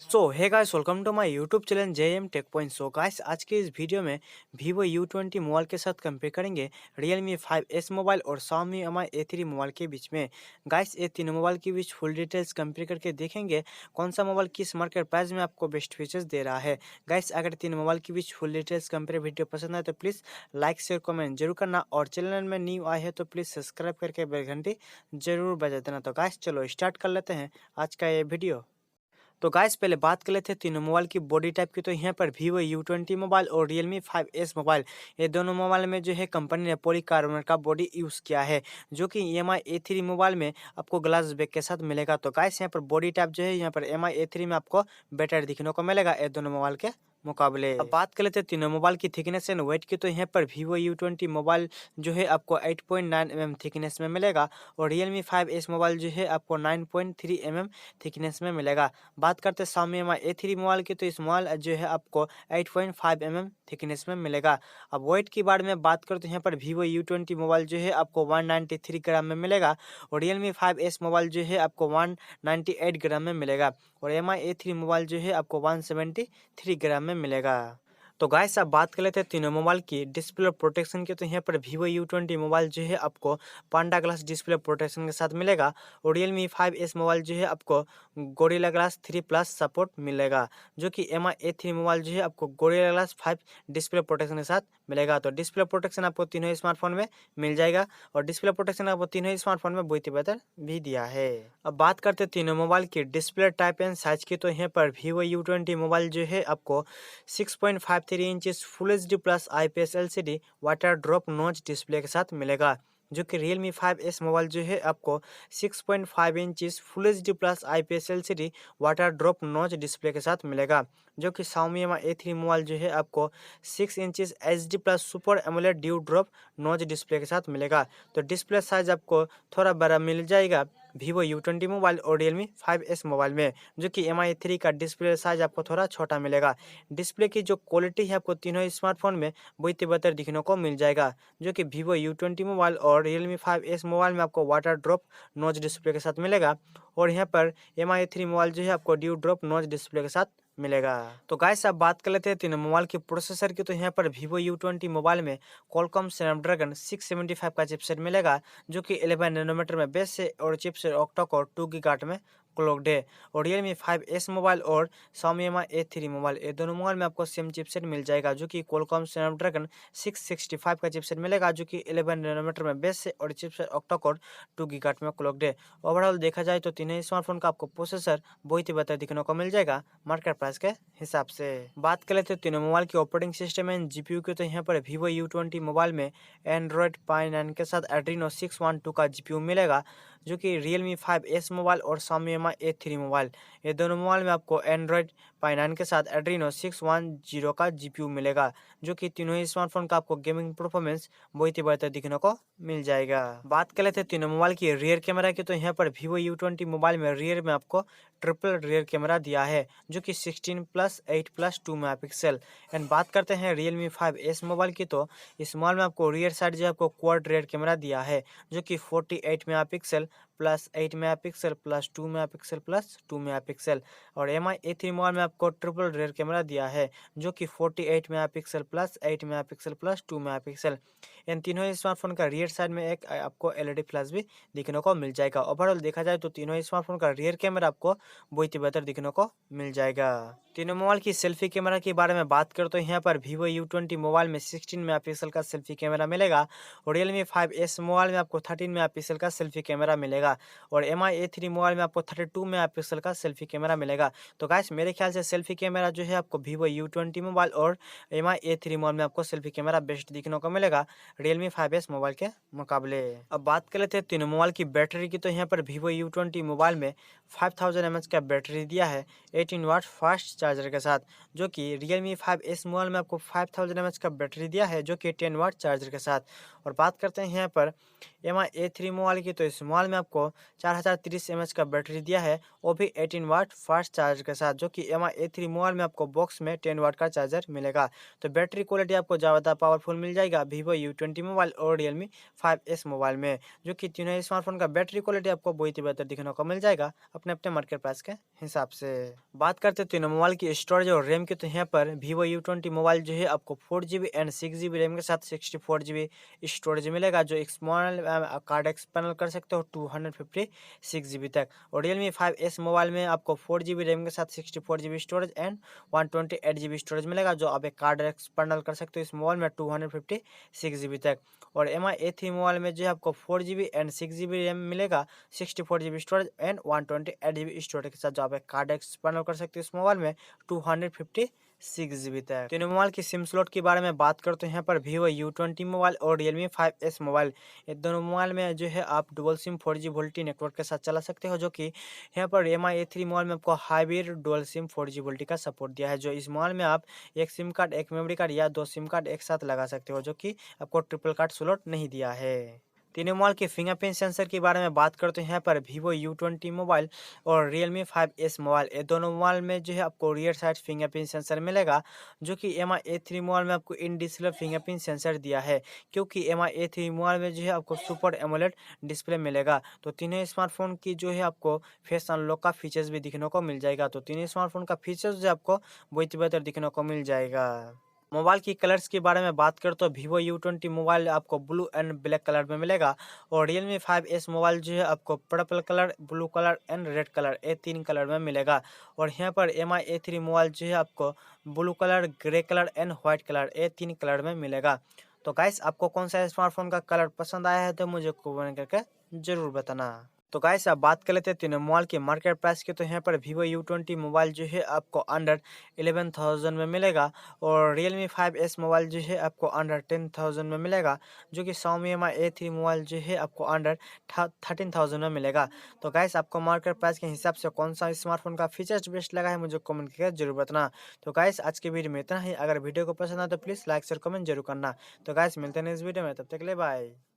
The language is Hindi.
So hey guys, welcome to my YouTube channel JM tech point. So guys, आज के इस वीडियो में Vivo U20 मोबाइल के साथ कंपेयर करेंगे Realme 5S मोबाइल और Xiaomi Mi A3 मोबाइल के बीच में। गाइस, ये तीनों मोबाइल के बीच फुल डिटेल्स कंपेयर करके देखेंगे कौन सा मोबाइल किस मार्केट प्राइस में आपको बेस्ट फीचर्स दे रहा है। गाइस, अगर तीन मोबाइल के बीच फुल डिटेल्स कंपेयर वीडियो पसंद आए तो प्लीज़ लाइक शेयर कमेंट जरूर करना, और चैनल में न्यू आए हैं तो प्लीज़ सब्सक्राइब करके बेल घंटी जरूर बजा देना। तो गाइस, चलो स्टार्ट कर लेते हैं आज का ये वीडियो। तो गाइस, पहले बात कर लेते हैं तीनों मोबाइल की बॉडी टाइप की। तो यहाँ पर Vivo U20 मोबाइल और Realme 5S मोबाइल, ये दोनों मोबाइल में जो है कंपनी ने पॉलीकार्बोनेट का बॉडी यूज़ किया है, जो कि Mi A3 मोबाइल में आपको ग्लास बैक के साथ मिलेगा। तो गाइस, यहाँ पर बॉडी टाइप जो है यहाँ पर Mi A3 में आपको बेटर दिखने को मिलेगा ये दोनों मोबाइल के मुकाबले। अब बात कर लेते हैं तीनों मोबाइल की थिकनेस एंड वेट की। तो यहाँ पर Vivo U20 मोबाइल जो है आपको 8.9 mm थिकनेस में मिलेगा, और Realme 5S मोबाइल जो है आपको 9.3 mm थिकनेस में मिलेगा। बात करते हैं Xiaomi Mi A3 मोबाइल की। तो इस मोबाइल जो है आपको 8.5 mm थिकनेस में मिलेगा। अब वेट की बारे में बात करें तो यहाँ पर Vivo U20 मोबाइल जो है आपको 193 ग्राम में मिलेगा, और Realme 5S मोबाइल जो है आपको 198 ग्राम में मिलेगा, और Mi A3 मोबाइल जो है आपको 173 ग्राम में मिलेगा। तो गाइस, अब बात कर लेते हैं तीनों मोबाइल की डिस्प्ले प्रोटेक्शन की। तो यहाँ पर Vivo U20 मोबाइल जो है आपको पांडा ग्लास डिस्प्ले प्रोटेक्शन के साथ मिलेगा, और Realme 5S मोबाइल जो है आपको गोरिल्ला ग्लास 3 प्लस सपोर्ट मिलेगा, जो कि Mi A3 मोबाइल जो है आपको गोरिल्ला ग्लास 5 डिस्प्ले प्रोटेक्शन के साथ मिलेगा। तो डिस्प्ले प्रोटेक्शन आपको तीनों स्मार्टफोन में मिल जाएगा, और डिस्प्ले प्रोटेक्शन आपको तीनों स्मार्टफोन में बहुत ही बेहतर भी दिया है। अब बात करते हैं तीनों मोबाइल की डिस्प्ले टाइप एंड साइज की। तो यहाँ पर Vivo U20 मोबाइल जो है आपको 6.53 inches full HD plus IPS LCD water drop notch display के साथ मिलेगा, जो कि Realme 5S मोबाइल जो है आपको 6.5 inches full HD plus IPS LCD water drop notch display के साथ मिलेगा, जो कि Xiaomi Mi A3 मोबाइल जो है आपको 6 inches HD plus super AMOLED dew drop notch display के साथ मिलेगा। तो डिस्प्ले साइज आपको थोड़ा बड़ा मिल जाएगा Vivo U20 मोबाइल और Realme 5S मोबाइल में, जो कि Mi A3 का डिस्प्ले साइज आपको थोड़ा छोटा मिलेगा। डिस्प्ले की जो क्वालिटी है आपको तीनों स्मार्टफोन में बहुत ही बेहतर दिखने को मिल जाएगा, जो कि Vivo U20 मोबाइल और Realme 5S मोबाइल में आपको वाटर ड्रॉप नॉच डिस्प्ले के साथ मिलेगा, और यहाँ पर Mi A3 मोबाइल जो है आपको ड्यू ड्रॉप नॉच डिस्प्ले के साथ मिलेगा। तो गाइस, अब बात कर लेते हैं तीनों मोबाइल के प्रोसेसर की। तो यहाँ पर Vivo U20 मोबाइल में Qualcomm Snapdragon 675 का चिपसेट मिलेगा, जो कि 11 नैनोमीटर में बेस है, और चिपसेट ऑक्टा कोर 2 गीगाहर्ट्ज में क्लॉक्ड है। और Realme 5S मोबाइल और Xiaomi Mi A3 मोबाइल, ये दोनों मोबाइल में आपको सेम चिपसेट मिल जाएगा, जो कि Qualcomm Snapdragon 665 का चिपसेट मिलेगा, जो कि 11 नैनोमीटर में बेस है, और चिपसेट ऑक्टा कोर 2 गीगाहर्ट्ज में क्लॉक्ड है। ओवरऑल देखा जाए तो तीनों स्मार्टफोन का आपको प्रोसेसर बहुत ही बेहतर दिखने को मिल जाएगा मार्केट प्राइस के हिसाब से। बात कर लेते हैं तीनों मोबाइल की ऑपरेटिंग सिस्टम एंड GPU की। तो यहाँ पर Vivo U20 मोबाइल में Android Pie 9 के साथ Adreno 612 का GPU मिलेगा, जो कि Realme 5S मोबाइल और Xiaomi Mi A3 मोबाइल, ये दोनों मोबाइल में आपको Android Pie 9 के साथ Adreno 610 का GPU मिलेगा, जो कि तीनों ही स्मार्टफोन का आपको गेमिंग परफॉर्मेंस बहुत ही बेहतर दिखने को मिल जाएगा। बात कर लेते हैं तीनों मोबाइल की रियर कैमरा की। तो यहाँ पर Vivo U20 मोबाइल में रियर में आपको ट्रिपल रियर कैमरा दिया है, जो कि 16 प्लस 8 प्लस 2 मेगापिक्सल। एंड बात करते हैं Realme 5S मोबाइल की। तो इस मोबाइल में आपको रियर साइड जो आपको क्वाड रियर कैमरा दिया है, जो कि 48 megapixel plus 8 megapixel plus 2 megapixel plus 2 megapixel. और Mi A3 मोबाइल में आपको ट्रिपल रियर कैमरा दिया है, जो कि 48 megapixel plus 8 megapixel plus 2 megapixel. इन तीनों स्मार्टफोन का रियर साइड में एक आपको LED फ्लैश भी दिखने को मिल जाएगा। ओवरऑल देखा जाए तो तीनों स्मार्टफोन का रियर कैमरा आपको बहुत ही बेहतर दिखने को मिल जाएगा। तीनों मोबाइल की सेल्फी कैमरा के बारे में बात करें तो यहाँ पर Vivo U20 मोबाइल में 16 मेगापिक्सल का सेल्फी कैमरा मिलेगा, और Realme 5S मोबाइल में आपको 13 मेगापिक्सल का सेल्फी कैमरा मिलेगा, और Mi A3 मोबाइल में आपको 32 मेगापिक्सल का सेल्फी कैमरा मिलेगा। तो गाइस, मेरे ख्याल से सेल्फी कैमरा जो है आपको Vivo U20 मोबाइल और Mi A3 मोबाइल में आपको सेल्फी कैमरा बेस्ट दिखने को मिलेगा Realme 5S मोबाइल के मुकाबले। अब बात कर लेते हैं तीनों मोबाइल की बैटरी की। तो यहाँ पर Vivo U20 मोबाइल में 5000 mAh का बैटरी दिया है 18 वाट फास्ट चार्जर के साथ, जो कि Realme 5S मोबाइल में आपको 5000 mAh का बैटरी दिया है, जो कि 10 वाट चार्जर के साथ। और बात करते हैं यहाँ पर MI A3 मोबाइल की, तो इस मोबाइल में आपको 4030 mAh का बैटरी दिया है, वो भी 18 वाट फास्ट चार्ज के साथ, जो कि MI A3 मोबाइल में आपको बॉक्स में 10 वाट का चार्जर मिलेगा। तो बैटरी क्वालिटी आपको ज़्यादा पावरफुल मिल जाएगा Vivo U20 मोबाइल और Realme 5S मोबाइल में, जो कि तीनों स्मार्टफोन का बैटरी क्वालिटी आपको बहुत ही बेहतर दिखने को मिल जाएगा अपने अपने मार्केट प्राइस के हिसाब से। बात करते हैं तीनों मोबाइल की स्टोरेज और रैम की, तो यहाँ पर Vivo U20 मोबाइल जो है आपको 4GB एंड 6GB रैम के साथ 64GB स्टोरेज मिलेगा, जो एक स्मॉल कार्ड एक्सटर्नल कर सकते हो 256GB तक। और Realme 5S मोबाइल में आपको 4GB रैम के साथ 64GB storage and 128GB storage मिलेगा, जो आप एक कार्ड एक्सटर्नल कर सकते हो इस मोबाइल में 256GB तक। और MI A3 मोबाइल में जो है आपको 4GB एंड 6GB रैम मिलेगा, 64GB storage and 128GB storage के साथ, जो आप एक कार्ड एक्सटर्नल कर सकते हो इस मोबाइल में 256GB तक। तीनों मोबाइल की सिम स्लॉट के बारे में बात करते हैं यहाँ पर Vivo U20 मोबाइल और Realme 5S मोबाइल, ये दोनों मोबाइल में जो है आप dual SIM 4G VoLTE network के साथ चला सकते हो, जो कि यहाँ पर MI A3 मोबाइल में आपको hybrid dual SIM 4G VoLTE का सपोर्ट दिया है, जो इस मोबाइल में आप एक सिम कार्ड, एक मेमोरी कार्ड या 2 सिम कार्ड एक साथ लगा सकते हो, जो कि आपको ट्रिपल कार्ड स्लॉट नहीं दिया है। तीनों मोबाइल के फिंगरप्रिंट सेंसर के बारे में बात करते हैं यहाँ पर Vivo U20 मोबाइल और Realme 5S मोबाइल, ये दोनों मोबाइल में जो है आपको रियर साइड फिंगरप्रिंट सेंसर मिलेगा, जो कि MI A3 मोबाइल में आपको इन डिस्प्ले फिंगरप्रिंट सेंसर दिया है, क्योंकि MI A3 मोबाइल में जो है आपको सुपर एमोलेड डिस्प्ले मिलेगा। तो तीनों स्मार्टफोन की जो है आपको फेस अनलॉक का फीचर्स भी दिखने को मिल जाएगा, तो तीनों स्मार्टफोन का फीचर्स जो आपको बहुत ही बेहतर दिखने को मिल जाएगा। मोबाइल की कलर्स के बारे में बात करें तो Vivo U20 मोबाइल आपको ब्लू एंड ब्लैक कलर में मिलेगा, और Realme 5S मोबाइल जो है आपको purple colour, blue colour and red colour, ये 3 कलर में मिलेगा। और यहाँ पर MI A3 मोबाइल जो है आपको blue colour, grey colour and white colour, ये 3 कलर में मिलेगा। तो गाइस, आपको कौन सा स्मार्टफोन का कलर पसंद आया है तो मुझे कमेंट करके जरूर बताना। तो गाइस, अब बात कर लेते हैं तीनों मोबाइल की मार्केट प्राइस की, तो यहाँ पर Vivo U20 मोबाइल जो है आपको अंडर 11,000 में मिलेगा, और Realme 5S मोबाइल जो है आपको अंडर 10,000 में मिलेगा, जो कि Xiaomi MI A3 मोबाइल जो है आपको अंडर 13,000 में मिलेगा। तो गाइस, आपको मार्केट प्राइस के हिसाब से कौन सा स्मार्टफोन का फीचर्स बेस्ट लगा है मुझे कमेंट करके जरूर बताना। तो गाइस, आज की वीडियो में इतना ही। अगर वीडियो को पसंद आए तो प्लीज़ लाइक शेयर कमेंट जरूर करना। तो गाइस, मिलते हैं इस वीडियो में, तब तक के लिए बाय।